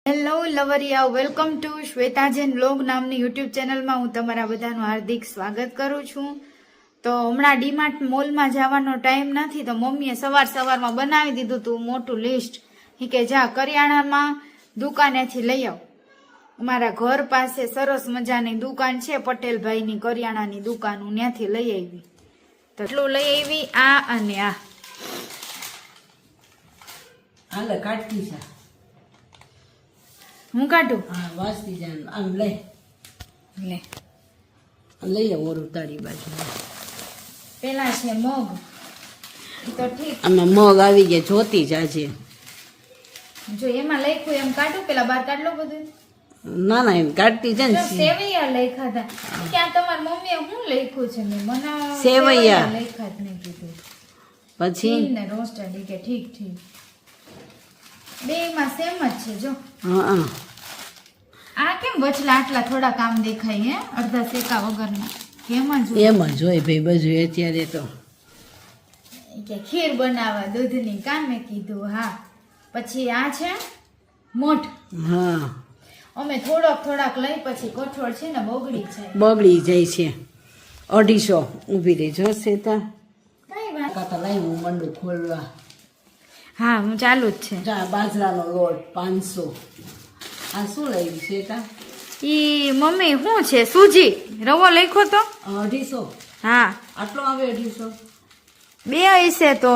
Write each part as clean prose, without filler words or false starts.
Hello લવરિયા, welcome to Shweta Jain vlog નામની YouTube ચેનલમાં હું તમારા બધાનું હાર્દિક સ્વાગત કરું છું. તો હમણાં ડીમાર્ટ મોલમાં જવાનો ટાઈમ નથી, તો મમ્મીએ સવારમાં બનાવી દીધું હતું મોટું લિસ્ટ કે જા કરિયાણામાં દુકાનેથી લઈ આવ. અમારા ઘર પાસે સરસ મજાની દુકાન છે, પટેલભાઈની કરિયાણાની દુકાન, હું ત્યાંથી લઈ આવી. તો એટલું લઈ આવી, આ અને આ હાલે કાઢતી છે. હું કાઢું? હા, વાસતી જાય આમ લઈ લે ઓરું તારી બાજુ. પેલા છે મગ, તો ઠીક. આમાં મગ આવી ગયા, જોતી જાજે. જો એમાં લખ્યું એમ કાઢું, પેલા બાર કાઢલો બધું. ના ના એમ કાઢતી છે ને. સેવૈયા લખ્યા હતા. ક્યાં તમારી મમ્મીએ શું લખ્યું છે? મેં મને સેવૈયા લખ્યા જ નહીં કીધું. પછી ને રોસ્ટેડ કે ઠીક બે માં સેમ જ છે. જો હા, આ કેમ વચલા આટલા થોડા કામ દેખાય હે, અડધા શેકા વગરના? કેમ જ એમ જ હોય ભાઈ બધું અત્યારે તો. કે ખીર બનાવવા દૂધની, કામે કીધું. હા, પછી આ છે મોઠ. હા, અમે થોડાક લઈ, પછી કઠોળ છે ને બગડી જાય છે. 250 ઊભી રહી જશે તા કઈ વાત. કાકા લઈ હું મંડું ખોલવા. હા, હું ચાલુ જ છે. બાજરાનો લોટ 500. આ શું લાવી છે તા? ઈ મમ્મી શું છે? સૂજી રવો લખ્યો તો 250. હા, આટલો આવે 250? બે હશે તો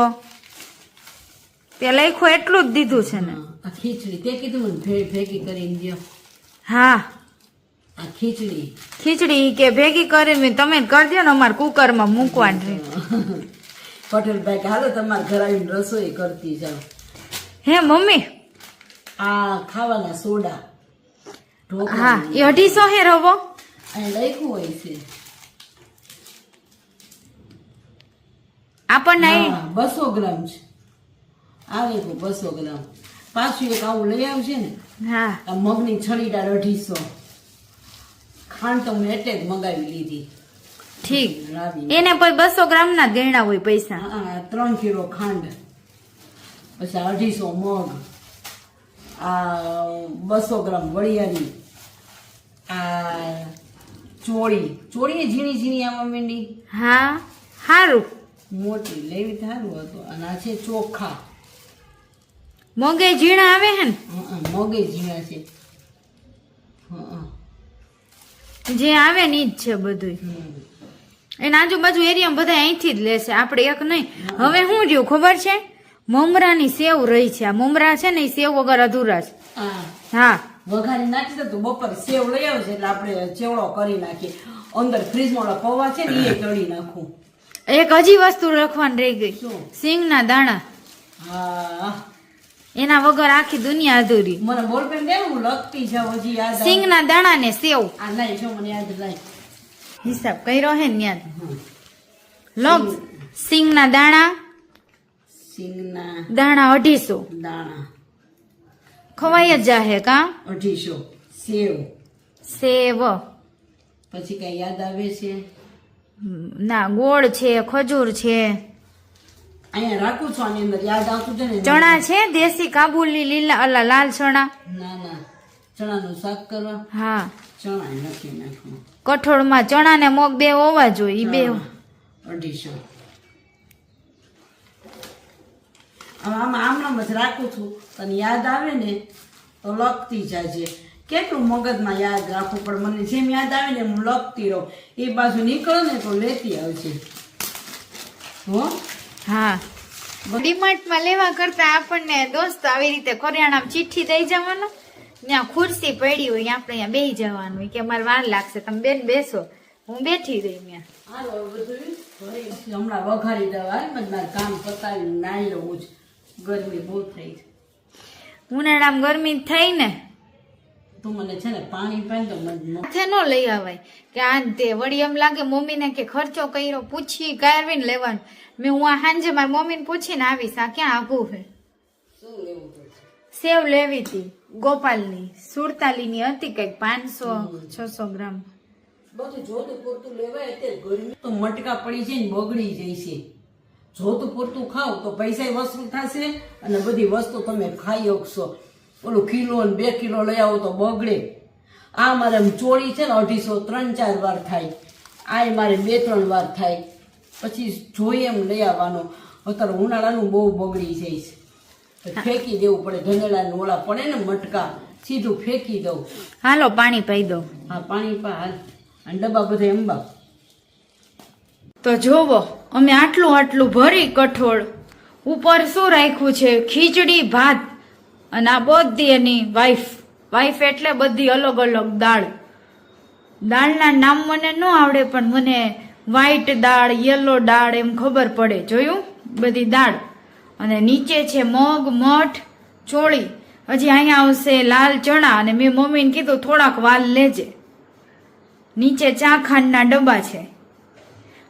તે લખ્યો એટલું જ દીધું છે ને. આ ખીચડી તે કીધું મને ભેગી કરીને દો. હા, આ ખીચડી કે ભેગી કરીને તમે કરી દો ને, અમારે કુકરમાં મૂકવાની. પટેલભાઈ હાલો તમારે ઘર આવીને રસોઈ કરતી જાવ. હે મમ્મી? આ ખાવાના સોડા હા, એ 250 હે રવો. અહીં લખ્યું હોય છે. આપણને 200 ગ્રામ છે. આવે તો 200 ગ્રામ. પાછું એક આવું લઈ આવશે ને. હા, આ મગની છડીદાર 250. ખાંડ તો મેં એટલે જ મગાવી લીધી. ઠીક. એને પછી 200 ગ્રામ ના ગણ્યા હોય પૈસા. હા, 3 કિલો ખાંડ, પછી 250 મગ, આ 200 ગ્રામ વરિયાળી, આ ચોળી ઝીણી આવવા માંડી. હા, સારું. મોટી લેવી સારું હતું. અને આ છે ચોખા. મોગે ઝીણા આવે હે ને? મગે ઝીણા છે. જે આવે ને ઈ જ છે બધું. એના આજુબાજુ એરિયા બધા અહીંથી જ લેશે, આપણે એક નહીં. હવે શું રહ્યું ખબર છે? મમરાની સેવ રહી છે. આ મમરા છે ને, એ સેવ વગર અધૂરા છે. હા, વઘારી નાખી દે તો બપોર સેવ લઈ આવશે એટલે આપણે ચેવડો કરી નાખીએ. અંદર ફ્રીજમાં ઓલા પૌવા છે ને એ તળી નાખું. એક હજી વસ્તુ લખવાની રહી ગઈ. શું? સિંગના દાણા. હા, એના વગર આખી દુનિયા અધૂરી. મને બોલપેન દે, હું લખતી જાઉં. હજી યાદ સિંગના દાણા ને સેવ. આ નહીં જો મને યાદ લાય. હિસાબ કર્યો હે ને યાદ. લોક સિંગના દાણા 250 દાણા ખવાય જ જાહે કા. 250 સેવ. પછી કઈ યાદ આવે છે? ના, ગોળ છે, ખજૂર છે, અહીંયા રાખું છું. આની અંદર યાદ આવતું છે ને. ચણા છે દેશી કાબુલી લીલા લાલ ચણા. ના, ચણાનું શાક કરવા. હા, ચણા નથી નાખવું. કઠોળમાં ચણા ને મગ બે હોવા જોઈએ. ઈ બે 250. આમ જ રાખું છું. તને યાદ આવે ને તો લખતી જાજે. કેટલું મગજમાં યાદ રાખવું પણ મને જેમ યાદ આવે ને હું લખતી રહું. એ બાજુ નીકળો ને તો લેતી આવશે. હો, હા. ડીમાર્ટમાં લેવા કરતા આપણને દોસ્ત આવી રીતે કરિયાણામાં ચિઠ્ઠી દઈ જવાનો, ત્યાં ખુરશી પડી હોય, આપણે અહીંયા બેસી જવાનું કે મારે વાર લાગશે, તમે બેન બેસો, હું બેઠી રહી ત્યાં. હમણાં વઘારી દવા મારે કામ પતાવી નાઈ લઉં જ. ગરમી બહુ થઈ છે. ઉનાળામાં ગરમી થઈ ને તું મને છે ને પાણી પાઈ તો માથે ન લઈ આવાય કે આ તે વળી એમ લાગે મમ્મીને કે ખર્ચો કર્યો, પૂછી કારવીને લેવાનું. મેં હું આ સાંજે મારી મમ્મીને પૂછીને આવીશ આ ક્યાં આઘું છે. શું લેવું પડશે? સેવ લેવી હતી ગોપાલની, 47 ની હતી કઈક 500-600 ગ્રામ. બધું જોતું પૂરતું લેવાય. અત્યારે ગરમી તો મટકા પડી છે ને બગડી જાય છે. જોતું પૂરતું ખાવ તો પૈસા વસૂલ થશે અને બધી વસ્તુ તમે ખાઈ શકશો. ઓલું કિલો ને 2 કિલો લઈ આવો તો બગડે. આ મારે આમ ચોળી છે ને 250 3-4 વાર થાય, આ મારે 2-3 વાર થાય, પછી જોઈએ એમ લઈ આવવાનો. અત્યારે ઉનાળાનું બહુ બગડી જાય છે, ફેંકી દેવું પડે. ધનેલા ઓલા પડે ને મટકા, સીધું ફેંકી દઉં. હાલો પાણી પાઈ દો. હા પાણી પા હાલ. અને ડબ્બા બધા અંબા. તો જોવો અમે આટલું ભરી કઠોળ, ઉપર શું રાખ્યું છે, ખીચડી ભાત, અને આ બધી એની વાઈફ એટલે બધી અલગ અલગ દાળના નામ મને ન આવડે, પણ મને વ્હાઈટ દાળ, યલો દાળ એમ ખબર પડે. જોયું બધી દાળ. અને નીચે છે મગ, મઠ, ચોળી. હજી અહીંયા આવશે લાલ ચણા, અને મેં મમ્મીને કીધું થોડાક વાલ લેજે. નીચે ચા ખાંડના ડબ્બા છે.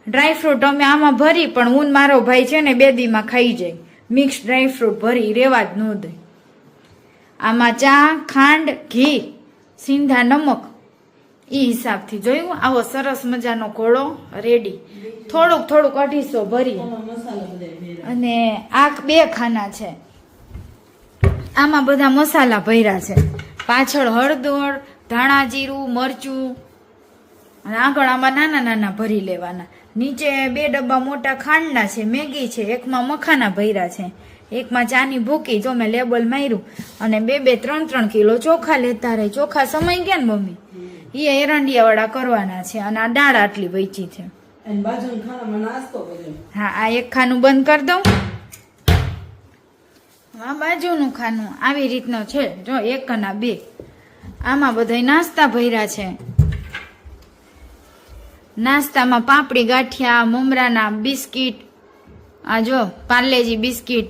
ડ્રાયફ્રૂટ અમે આમાં ભરી, પણ હું ને મારો ભાઈ છે ને 2 દીમાં ખાઈ જાય. મિક્સ ડ્રાયફ્રૂટ ભરી રેવા જ ન દે. આમાં ચા, ખાંડ, ઘી, સિંધા નમક એ હિસાબથી. જોયું આવો સરસ મજાનો ઘોડો રેડી. થોડુંક 250 ભરી. અને આ 2 ખાના છે, આમાં બધા મસાલા ભર્યા છે. પાછળ હળદર, ધાણા જીરું, મરચું, અને આગળ આમાં નાના નાના ભરી લેવાના. નીચે 2 ડબ્બા મોટા ખાંડના છે, મેગી છે, એકમાં મખાના ભર્યા છે, એકમાં ચાની ભૂકી. જો મેં લેબલ માર્યું. અને 2-3 કિલો ચોખા લેતા રહે. ચોખા સમય ગયા ને મમ્મી, એ એરંડિયા વાળા કરવાના છે. અને આ દાળ આટલી વેચી છે. હા આ એક ખાનું બંધ કરી દઉં. આ બાજુનું ખાનું આવી રીતનું છે. જો 1 અને 2 આમાં બધા નાસ્તા ભર્યા છે. નાસ્તામાં પાપડી, ગાંઠિયા, મમરાના બિસ્કીટ, આ જો પાર્લેજી બિસ્કીટ.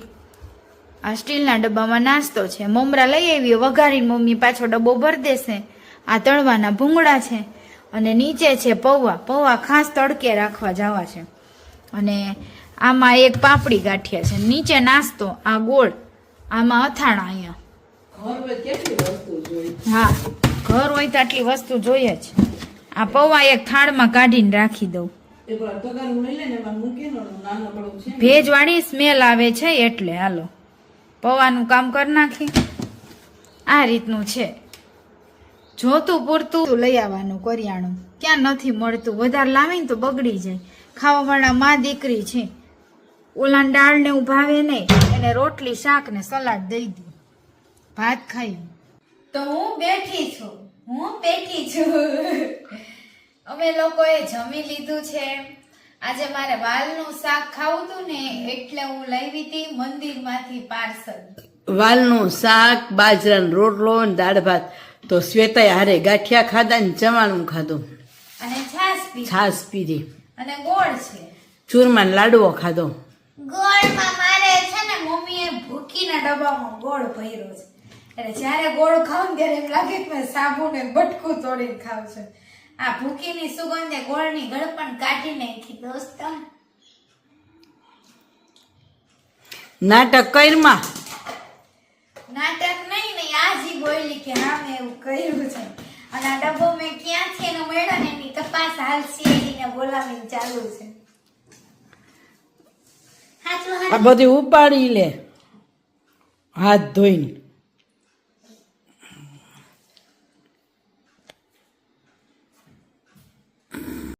આ સ્ટીલના ડબ્બામાં નાસ્તો છે. મમરા લઈ આવી વઘારીને મમ્મી પાછો ડબ્બો ભરી દેશે. આ તળવાના ભૂંગળા છે. અને નીચે છે પૌવા ખાસ તડકે રાખવા જવા છે. અને આમાં એક પાપડી ગાંઠિયા છે. નીચે નાસ્તો, આ ગોળ, આમાં અથાણા. અહીંયા હા ઘર હોય તો આટલી વસ્તુ જોઈએ જ. આ પૌવા એક થાળમાં કાઢીને રાખી દઉં. ભેજવાળી સ્મેલ આવે છે એટલે. હાલો પૌવાનું કામ કરી નાખી. આ રીતનું છે. જોતું પૂરતું લઈ આવવાનું કરિયાણું. ક્યાં નથી મળતું. વધારે લાવીને તો બગડી જાય. ખાવાવાળા માં દીકરી છે. ઓલા દાળ ને ભાવે નહીં, એને રોટલી, શાક ને સલાડ દઈ દઉં. ભાત ખાઈ. તો હું બેઠી છું. અમે લોકોએ જમી લીધું છે. આજે મારે વાલનું શાક ખાવું હતું ને, એટલે હું લાવી હતી મંદિરમાંથી પાર્સલ. વાલનું શાક, બાજરાનો રોટલો ને દાળ ભાત. તો શ્વેતાએ હારે ગાંઠિયા ખાધા ને ચવાણું ખાધું. અને છાશ પીધી. અને ગોળ છે. ચૂરમા લાડવો ખાધો. ગોળમાં મારે છે ને મમ્મીએ ભૂકીના ડબ્બામાં ગોળ ભર્યો છે. એટલે જયારે ગોળ ખાવ ને ત્યારે એમ લાગે કે મેં સાબુ ને બટકું તોડીને ખાવ છું. આ ભૂકીની સુગંધે ગોળની ગળપણ કાઢી નાખી દોસ્ત. નાટક કરમાં. નાટક નહીં આજી બોલી કે હા મેં એવું કર્યું છે. અને આ ડબ્બો મેં ક્યાંથી એનો મળ્યો ને એની તપાસ હાલ સીઆઈડીને બોલાવીને ચાલુ છે. આ બધી ઉપાડી લે હાથ ધોઈને.